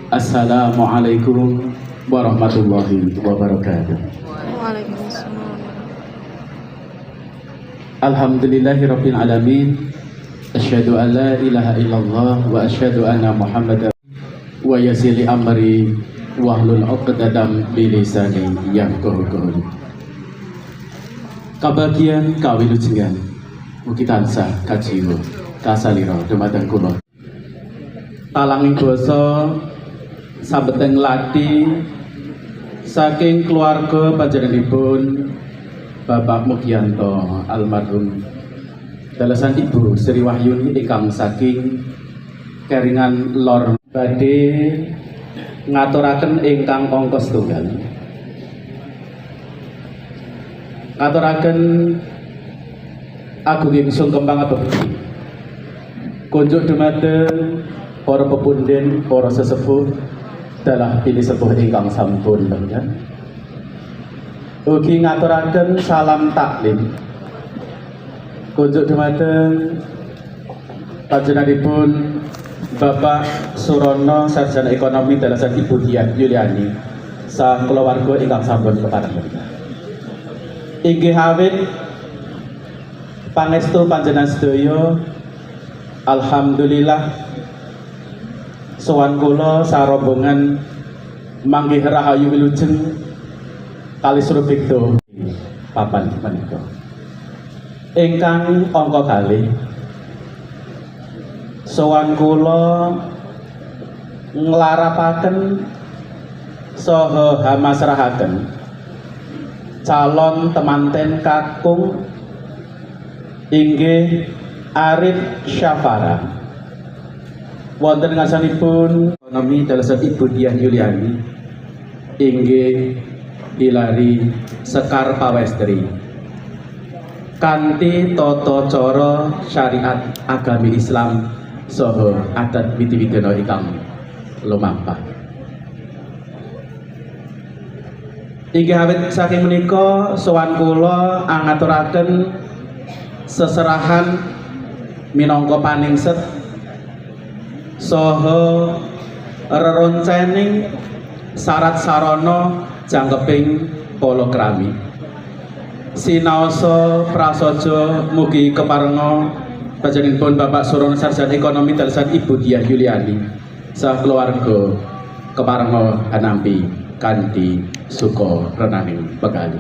Assalamualaikum warahmatullahi wabarakatuh. Waalaikumsalam. Alhamdulillahirabbil alamin. Asyhadu an la ilaha illallah wa asyhadu anna Muhammadar wa yassir amri wahlul 'uqdatam min lisani yafqahu qawli. Kabagian kawilujengan mugi tansah kajiwa kasalira dumateng kula. Talanging basa sabeteng lati saking keluarga panjenenganipun Bapak Mugianto almarhum dalasan Ibu Sri Wahyuni ingkang saking Keringan Lor badhe ngaturaken ingkang angka setunggal. Ngaturaken agunging sungkembang abekti kunjuk dumateng para pepunden, para sesepuh dalah pilih sepuh ingkang sampun ya. Ugi ngaturaken salam taklim kunjuk dumateng panjenenganipun Bapak Surono sarjana ekonomi dalasan Ibu Dian Yuliani saha kulawarga ingkang sampun kepareng. Inggih awit pangestu panjenengan sedaya alhamdulillah sowan kula sarombongan manggih rahayu wilujeng kali Surabikto papan menika ingkang angka kalih sowan kula nglarapaken saha hamasrahaken calon temanten kakung inggih Arif Syafara wonten ngasanipun ekonomi dalasan Ibu Dian Yuliani inggih Hilari Sekar Pawestri kanthi tata cara syariat agami Islam saha adat widi-widana ingkang lumampah. Inggih awit saking menika sowan kula angaturaken seserahan minangka paningset saha reroncening syarat sarana jangkeping palakrami sinaosa prasaja mugi keparenga panjenenganipun Bapak Surono sarjana ekonomi dalasan Ibu Dian Yuliani saha keluarga keparenga anampi kanthi suka renaning pekali.